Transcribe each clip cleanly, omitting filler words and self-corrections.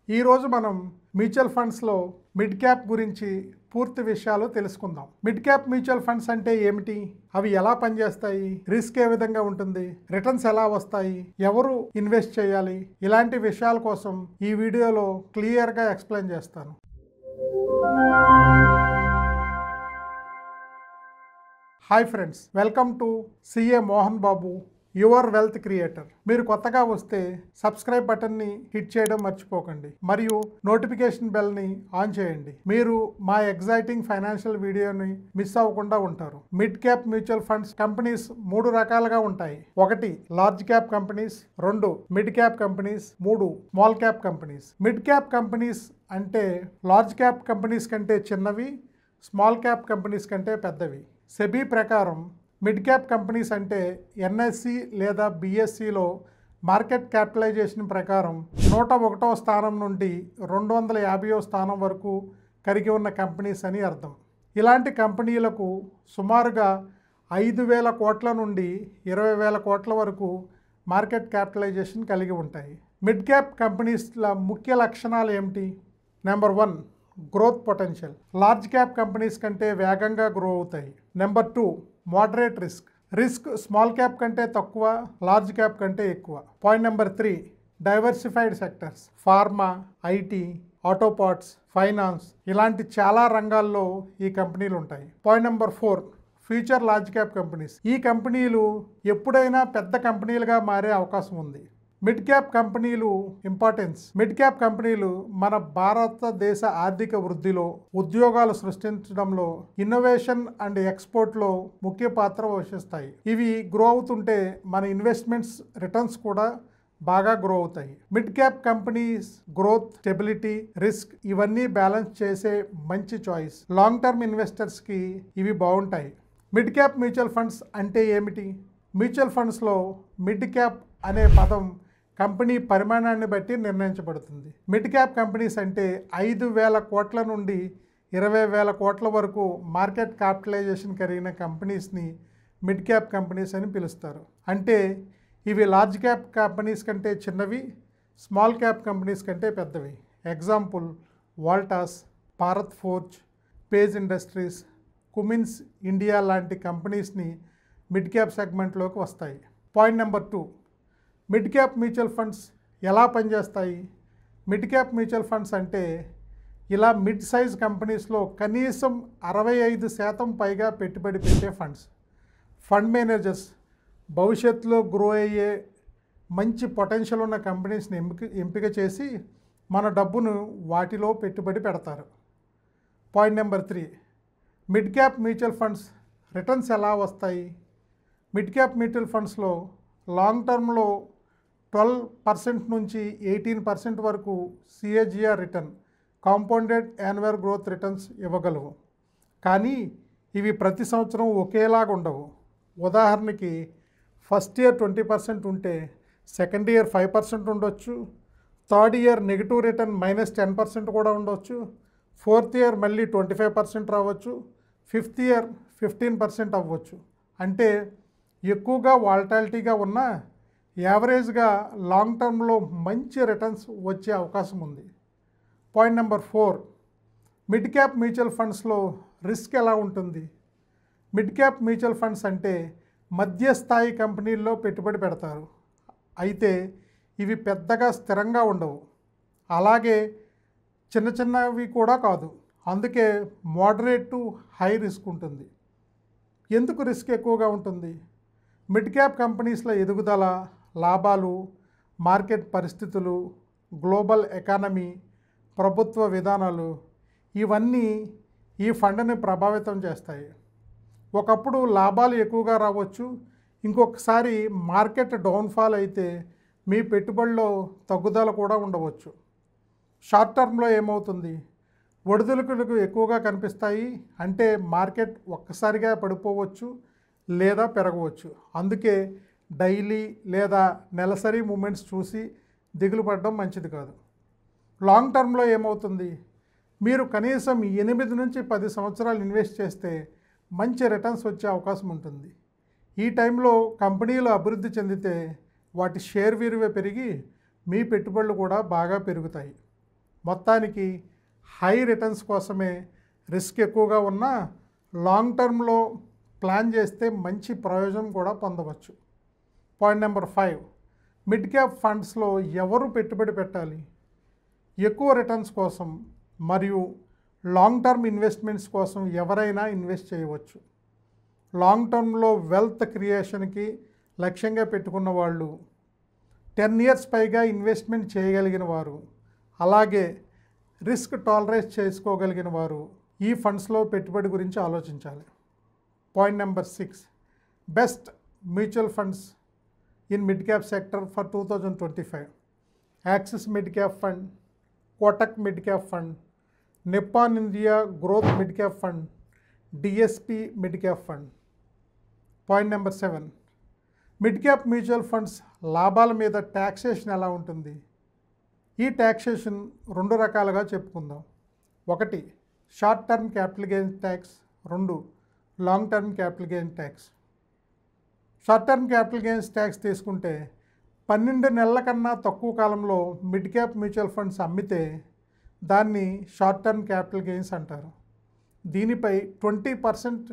ఈరోజు మనం మ్యూచువల్ ఫండ్స్లో మిడ్ క్యాప్ గురించి పూర్తి విషయాలు తెలుసుకుందాం. మిడ్ క్యాప్ మ్యూచువల్ ఫండ్స్ అంటే ఏమిటి, అవి ఎలా పనిచేస్తాయి, రిస్క్ ఏ విధంగా ఉంటుంది, రిటర్న్స్ ఎలా వస్తాయి, ఎవరు ఇన్వెస్ట్ చేయాలి, ఇలాంటి విషయాల కోసం ఈ వీడియోలో క్లియర్గా ఎక్స్ప్లెయిన్ చేస్తాను. Hi friends, welcome to CA Mohan Babu, your wealth creator. మీరు కొత్తగా వస్తే సబ్స్క్రైబ్ బటన్ని హిట్ చేయడం మర్చిపోకండి మరియు నోటిఫికేషన్ బెల్ని ఆన్ చేయండి. మీరు మా ఎగ్జైటింగ్ ఫైనాన్షియల్ వీడియోని మిస్ అవ్వకుండా ఉంటారు. Mid cap mutual funds companies 3 రకాలుగా ఉంటాయి. 1 large cap companies, 2 mid cap companies, 3 small cap companies. Mid cap companies అంటే లార్జ్ క్యాప్ కంపెనీస్ కంటే చిన్నవి, స్మాల్ క్యాప్ కంపెనీస్ కంటే పెద్దవి. సెబీ ప్రకారం మిడ్ క్యాప్ కంపెనీస్ అంటే ఎన్ఎస్సి లేదా బిఎస్సిలో మార్కెట్ క్యాపిటలైజేషన్ ప్రకారం 101వ స్థానం నుండి 250వ స్థానం వరకు కలిగి ఉన్న కంపెనీస్ అని అర్థం. ఇలాంటి కంపెనీలకు సుమారుగా 5,000 కోట్ల నుండి 20,000 కోట్ల వరకు మార్కెట్ క్యాపిటలైజేషన్ కలిగి ఉంటాయి. మిడ్ క్యాప్ కంపెనీస్ల ముఖ్య లక్షణాలు ఏమిటి? Number 1, growth potential. Large cap companies కంటే వేగంగా గ్రో అవుతాయి. Number 2, moderate risk small cap కంటే తక్కువ, లార్జ్ క్యాప్ కంటే ఎక్కువ. Point number 3, diversified sectors. Pharma, IT, auto parts, finance ఇలాంటి చాలా రంగాల్లో ఈ కంపెనీలు ఉంటాయి. Point number 4, future large cap companies. ఈ కంపెనీలు ఎప్పుడైనా పెద్ద కంపెనీలుగా మారే అవకాశం ఉంది. మిడ్ క్యాప్ కంపెనీలు ఇంపార్టెన్స్. మిడ్ క్యాప్ కంపెనీలు మన భారతదేశ ఆర్థిక వృద్ధిలో, ఉద్యోగాలు సృష్టించడంలో, ఇన్నోవేషన్ అండ్ ఎక్స్పోర్ట్లో ముఖ్య పాత్ర పోషిస్తాయి. ఇవి గ్రో అవుతుంటే మన ఇన్వెస్ట్మెంట్స్ రిటర్న్స్ కూడా బాగా గ్రో అవుతాయి. Mid cap companies growth, stability, risk ఇవన్నీ బ్యాలెన్స్ చేసే మంచి చాయిస్. లాంగ్ టర్మ్ ఇన్వెస్టర్స్కి ఇవి బాగుంటాయి. మిడ్ క్యాప్ మ్యూచువల్ ఫండ్స్ అంటే ఏమిటి? మ్యూచువల్ ఫండ్స్లో మిడ్ క్యాప్ అనే పదం కంపెనీ పరిమాణాన్ని బట్టి నిర్ణయించబడుతుంది. మిడ్ క్యాప్ కంపెనీస్ అంటే 5,000 కోట్ల నుండి 20,000 కోట్ల వరకు మార్కెట్ క్యాపిటలైజేషన్ కలిగిన కంపెనీస్ని మిడ్ క్యాప్ కంపెనీస్ అని పిలుస్తారు. అంటే ఇవి లార్జ్ క్యాప్ కంపెనీస్ కంటే చిన్నవి, స్మాల్ క్యాప్ కంపెనీస్ కంటే పెద్దవి. Example Voltas, Bharat Forge, Page Industries, Cummins India లాంటి కంపెనీస్ని మిడ్ క్యాప్ సెగ్మెంట్లోకి వస్తాయి. Point number 2, mid cap mutual funds ఎలా పనిచేస్తాయి? మిడ్ క్యాప్ మ్యూచువల్ ఫండ్స్ అంటే ఇలా మిడ్ సైజ్ కంపెనీస్లో కనీసం 65% పైగా పెట్టుబడి పెట్టే ఫండ్స్. ఫండ్ మేనేజర్స్ భవిష్యత్తులో గ్రో అయ్యే మంచి పొటెన్షియల్ ఉన్న కంపెనీస్ని ఎంపిక చేసి మన డబ్బును వాటిలో పెట్టుబడి పెడతారు. Point number 3, mid cap mutual funds returns ఎలా వస్తాయి? మిడ్ క్యాప్ మ్యూచువల్ ఫండ్స్లో లాంగ్ టర్మ్లో 12% నుంచి 18% వరకు CAGR return, compounded annual growth returns ఇవ్వగలవు. కానీ ఇవి ప్రతి సంవత్సరం ఒకేలాగా ఉండవు. ఉదాహరణకి ఫస్ట్ ఇయర్ 20% ఉంటే సెకండ్ ఇయర్ 5% ఉండొచ్చు, థర్డ్ ఇయర్ నెగిటివ్ రిటర్న్ -10% కూడా ఉండొచ్చు, ఫోర్త్ ఇయర్ మళ్ళీ 25% రావచ్చు, ఫిఫ్త్ ఇయర్ 15% అవ్వచ్చు. అంటే ఎక్కువగా వాలటాలిటీగా ఉన్న యావరేజ్గా లాంగ్ టర్మ్లో మంచి రిటర్న్స్ వచ్చే అవకాశం ఉంది. Point number 4, mid cap mutual ఫండ్స్లో రిస్క్ ఎలా ఉంటుంది? మిడ్ క్యాప్ మ్యూచువల్ ఫండ్స్ అంటే మధ్యస్థాయి కంపెనీల్లో పెట్టుబడి పెడతారు. అయితే ఇవి పెద్దగా స్థిరంగా ఉండవు, అలాగే చిన్న చిన్నవి కూడా కాదు. అందుకే మోడరేట్ టు హై రిస్క్ ఉంటుంది. ఎందుకు రిస్క్ ఎక్కువగా ఉంటుంది? మిడ్ క్యాప్ కంపెనీస్ల ఎదుగుదల, లాభాలు, మార్కెట్ పరిస్థితులు, గ్లోబల్ ఎకానమీ, ప్రభుత్వ విధానాలు ఇవన్నీ ఈ ఫండ్ని ప్రభావితం చేస్తాయి. ఒకప్పుడు లాభాలు ఎక్కువగా రావచ్చు, ఇంకొకసారి మార్కెట్ డౌన్ఫాల్ అయితే మీ పెట్టుబడిలో తగ్గుదల కూడా ఉండవచ్చు. షార్ట్ టర్మ్లో ఏమవుతుంది? ఒడిదుడుకులు ఎక్కువగా కనిపిస్తాయి. అంటే మార్కెట్ ఒక్కసారిగా పడిపోవచ్చు లేదా పెరగవచ్చు. అందుకే డైలీ లేదా నెలసరి మూమెంట్స్ చూసి దిగులు పడడం మంచిది కాదు. లాంగ్ టర్మ్లో ఏమవుతుంది? మీరు కనీసం 8 నుంచి 10 సంవత్సరాలు ఇన్వెస్ట్ చేస్తే మంచి రిటర్న్స్ వచ్చే అవకాశం ఉంటుంది. ఈ టైంలో కంపెనీలు అభివృద్ధి చెందితే వాటి షేర్ విలువ పెరిగి మీ పెట్టుబడులు కూడా బాగా పెరుగుతాయి. మొత్తానికి హై రిటర్న్స్ కోసమే రిస్క్ ఎక్కువగా ఉన్న లాంగ్ టర్మ్లో ప్లాన్ చేస్తే మంచి ప్రయోజనం కూడా పొందవచ్చు. పాయింట్ నెంబర్ 5, మిడ్ క్యాప్ ఫండ్స్లో ఎవరు పెట్టుబడి పెట్టాలి? ఎక్కువ రిటర్న్స్ కోసం మరియు లాంగ్ టర్మ్ ఇన్వెస్ట్మెంట్స్ కోసం ఎవరైనా ఇన్వెస్ట్ చేయవచ్చు. లాంగ్ టర్మ్లో వెల్త్ క్రియేషన్కి లక్ష్యంగా పెట్టుకున్న వాళ్ళు, 10 ఇయర్స్ పైగా ఇన్వెస్ట్మెంట్ చేయగలిగిన వారు, అలాగే రిస్క్ టాలరేట్ చేసుకోగలిగిన వారు ఈ ఫండ్స్లో పెట్టుబడి గురించి ఆలోచించాలి. Point number 6, best mutual funds in mid cap sector for 2025. Axis mid cap fund, Kotak mid cap fund, Nippon India growth mid cap fund, DSP mid cap fund. Point number 7, mid cap mutual funds లాభాల మీద taxation ఎలా ఉంటుంది? ఈ taxation 2 రకాలుగా చెప్పుకుందాం. 1, short term capital gain tax. 2, long term capital gain tax. Short term capital gains tax తీసుకుంటే 12 నెలల కన్నా తక్కువ కాలంలో మిడ్ క్యాప్ మ్యూచువల్ ఫండ్స్ అమ్మితే దాన్ని షార్ట్ టర్మ్ క్యాపిటల్ గెయిన్స్ అంటారు. దీనిపై 20%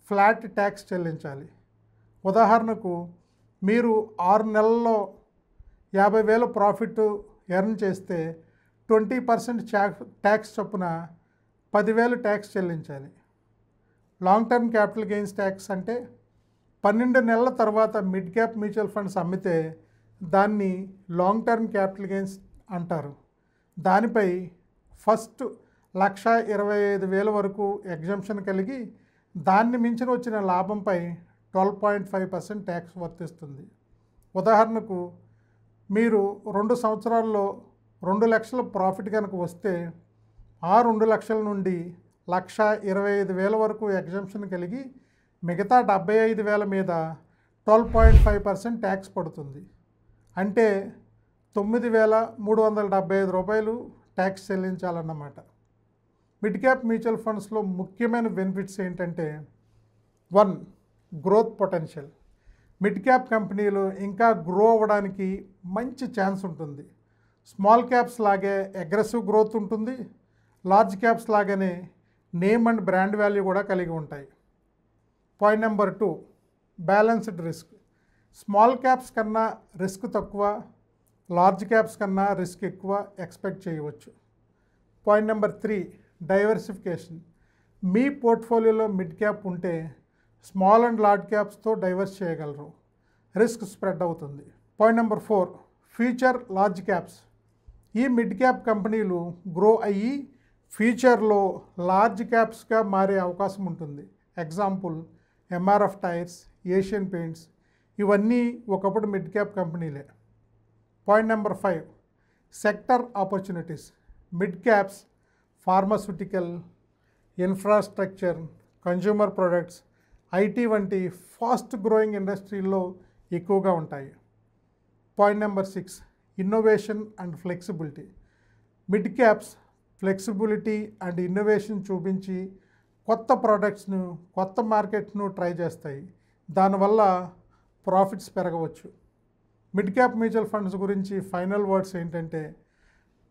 ఫ్లాట్ ట్యాక్స్ చెల్లించాలి. ఉదాహరణకు మీరు 6 నెలల్లో 50,000 ప్రాఫిట్ ఎర్న్ చేస్తే 20% ట్యాక్స్ చొప్పున 10,000 ట్యాక్స్ చెల్లించాలి. Long term capital gains tax అంటే 12 నెలల తర్వాత మిడ్ క్యాప్ మ్యూచువల్ ఫండ్స్ అమ్మితే దాన్ని లాంగ్ టర్మ్ క్యాపిటల్ గెయిన్స్ అంటారు. దానిపై ఫస్ట్ 1,25,000 వరకు ఎగ్జంప్షన్ కలిగి దాన్ని మించిన వచ్చిన లాభంపై 12.5% ట్యాక్స్ వర్తిస్తుంది. ఉదాహరణకు మీరు 2 సంవత్సరాల్లో 2 లక్షల ప్రాఫిట్ కనుక వస్తే ఆ 2 లక్షల నుండి 1,25,000 వరకు ఎగ్జంప్షన్ కలిగి మిగతా 75,000 మీద 12.5% ట్యాక్స్ పడుతుంది. అంటే 9,375 రూపాయలు ట్యాక్స్ చెల్లించాలన్నమాట. మిడ్ క్యాప్ మ్యూచువల్ ఫండ్స్లో ముఖ్యమైన బెనిఫిట్స్ ఏంటంటే 1, గ్రోత్ పొటెన్షియల్. మిడ్ క్యాప్ కంపెనీలు ఇంకా గ్రో అవ్వడానికి మంచి ఛాన్స్ ఉంటుంది. స్మాల్ క్యాప్స్ లాగే అగ్రెసివ్ గ్రోత్ ఉంటుంది. లార్జ్ క్యాప్స్ లాగానే నేమ్ అండ్ బ్రాండ్ వాల్యూ కూడా కలిగి ఉంటాయి. Point number 2, balanced risk. Small caps కన్నా రిస్క్ తక్కువ, లార్జ్ క్యాప్స్ కన్నా రిస్క్ ఎక్కువ ఎక్స్పెక్ట్ చేయవచ్చు. Point number 3, diversification. మీ పోర్ట్ఫోలియోలో మిడ్ క్యాప్ ఉంటే స్మాల్ అండ్ లార్జ్ క్యాప్స్తో డైవర్స్ చేయగలరు, రిస్క్ స్ప్రెడ్ అవుతుంది. Point number 4, future large caps. ఈ మిడ్ క్యాప్ కంపెనీలు గ్రో అయ్యి ఫ్యూచర్లో లార్జ్ క్యాప్స్గా మారే అవకాశం ఉంటుంది. Example MRF tyres, Asian Paints, ఇవన్నీ ఒకప్పుడు మిడ్ క్యాప్ కంపెనీలే. Point number 5, sector opportunities. Mid caps pharmaceutical, infrastructure, consumer products, IT వంటి ఫాస్ట్ గ్రోయింగ్ ఇండస్ట్రీల్లో ఎక్కువగా ఉంటాయి. Point number 6, innovation and flexibility. Mid caps flexibility and innovation చూపించి కొత్త ప్రోడక్ట్స్ను, కొత్త మార్కెట్ను ట్రై చేస్తాయి. దానివల్ల ప్రాఫిట్స్ పెరగవచ్చు. మిడ్ క్యాప్ మ్యూచువల్ ఫండ్స్ గురించి ఫైనల్ వర్డ్స్ ఏంటంటే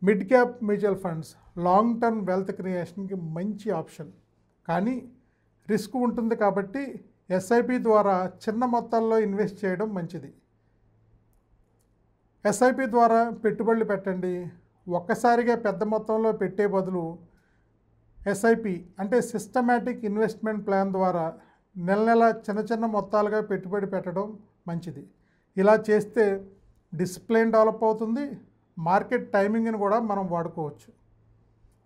mid cap mutual funds long term wealth క్రియేషన్కి మంచి ఆప్షన్, కానీ రిస్క్ ఉంటుంది కాబట్టి ఎస్ఐపి ద్వారా చిన్న మొత్తాల్లో ఇన్వెస్ట్ చేయడం మంచిది. ఎస్ఐపి ద్వారా పెట్టుబడులు పెట్టండి. ఒక్కసారిగా పెద్ద మొత్తంలో పెట్టే బదులు ఎస్ఐపి అంటే సిస్టమాటిక్ ఇన్వెస్ట్మెంట్ ప్లాన్ ద్వారా నెల నెల చిన్న చిన్న మొత్తాలుగా పెట్టుబడి పెట్టడం మంచిది. ఇలా చేస్తే డిసిప్లిన్ డెవలప్ అవుతుంది, మార్కెట్ టైమింగ్ని కూడా మనం వాడుకోవచ్చు.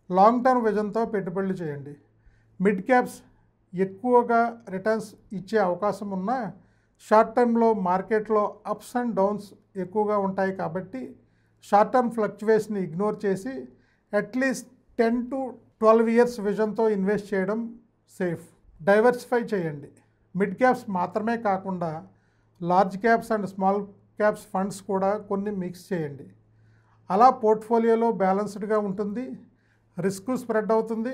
లాంగ్ టర్మ్ విజన్తో పెట్టుబడులు చేయండి. మిడ్ క్యాప్స్ ఎక్కువగా రిటర్న్స్ ఇచ్చే అవకాశం ఉన్న షార్ట్ టర్మ్లో మార్కెట్లో అప్స్ అండ్ డౌన్స్ ఎక్కువగా ఉంటాయి కాబట్టి షార్ట్ టర్మ్ ఫ్లక్చువేషన్ ఇగ్నోర్ చేసి అట్లీస్ట్ 10 to 12 ఇయర్స్ విజన్తో ఇన్వెస్ట్ చేయడం సేఫ్. డైవర్సిఫై చేయండి. మిడ్ క్యాప్స్ మాత్రమే కాకుండా large caps and small caps funds కూడా కొన్ని మిక్స్ చేయండి. అలా పోర్ట్ఫోలియోలో బ్యాలెన్స్డ్గా ఉంటుంది, రిస్క్ స్ప్రెడ్ అవుతుంది,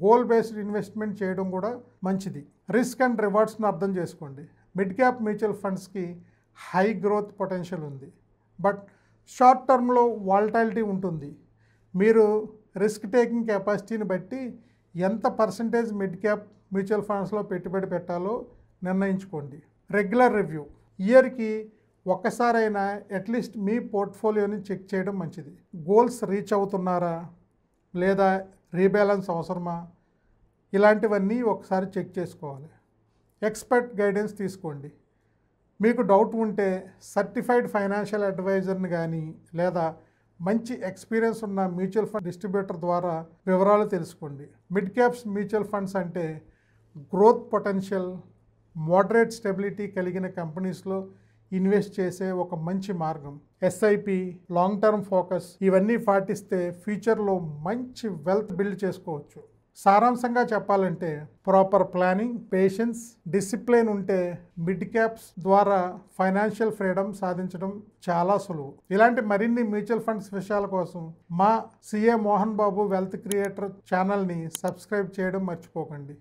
గోల్ బేస్డ్ ఇన్వెస్ట్మెంట్ చేయడం కూడా మంచిది. రిస్క్ అండ్ రివార్డ్స్ని అర్థం చేసుకోండి. మిడ్ క్యాప్ మ్యూచువల్ ఫండ్స్కి హై గ్రోత్ పొటెన్షియల్ ఉంది, బట్ షార్ట్ టర్మ్లో వాలటాలిటీ ఉంటుంది. మీరు రిస్క్ టేకింగ్ కెపాసిటీని బట్టి ఎంత పర్సంటేజ్ మిడ్ క్యాప్ మ్యూచువల్ ఫండ్స్లో పెట్టుబడి పెట్టాలో నిర్ణయించుకోండి. రెగ్యులర్ రివ్యూ, ఇయర్కి ఒక్కసారైనా అట్లీస్ట్ మీ పోర్ట్ఫోలియోని చెక్ చేయడం మంచిది. గోల్స్ రీచ్ అవుతున్నారా లేదా రీబ్యాలెన్స్ అవసరమా, ఇలాంటివన్నీ ఒకసారి చెక్ చేసుకోవాలి. ఎక్స్పర్ట్ గైడెన్స్ తీసుకోండి. మీకు డౌట్ ఉంటే సర్టిఫైడ్ ఫైనాన్షియల్ అడ్వైజర్ని కానీ లేదా మంచి ఎక్స్పీరియన్స్ ఉన్న మ్యూచువల్ ఫండ్ డిస్ట్రిబ్యూటర్ ద్వారా వివరాలు తెలుసుకోండి. మిడ్ క్యాప్స్ మ్యూచువల్ ఫండ్స్ అంటే గ్రోత్ పొటెన్షియల్, మోడరేట్ స్టెబిలిటీ కలిగిన కంపెనీస్లో ఇన్వెస్ట్ చేసే ఒక మంచి మార్గం. ఎస్ఐపి, లాంగ్ టర్మ్ ఫోకస్ ఇవన్నీ పాటిస్తే ఫ్యూచర్లో మంచి వెల్త్ బిల్డ్ చేసుకోవచ్చు. సారాంశంగా చెప్పాలంటే ప్రాపర్ ప్లానింగ్, పేషెన్స్, డిసిప్లిన్ ఉంటే మిడ్ క్యాప్స్ ద్వారా ఫైనాన్షియల్ ఫ్రీడమ్ సాధించడం చాలా సులువు. ఇలాంటి మరిన్ని మ్యూచువల్ ఫండ్స్ విషయాల కోసం మా CA Mohan Babu wealth creator ఛానల్ని సబ్స్క్రైబ్ చేయడం మర్చిపోకండి.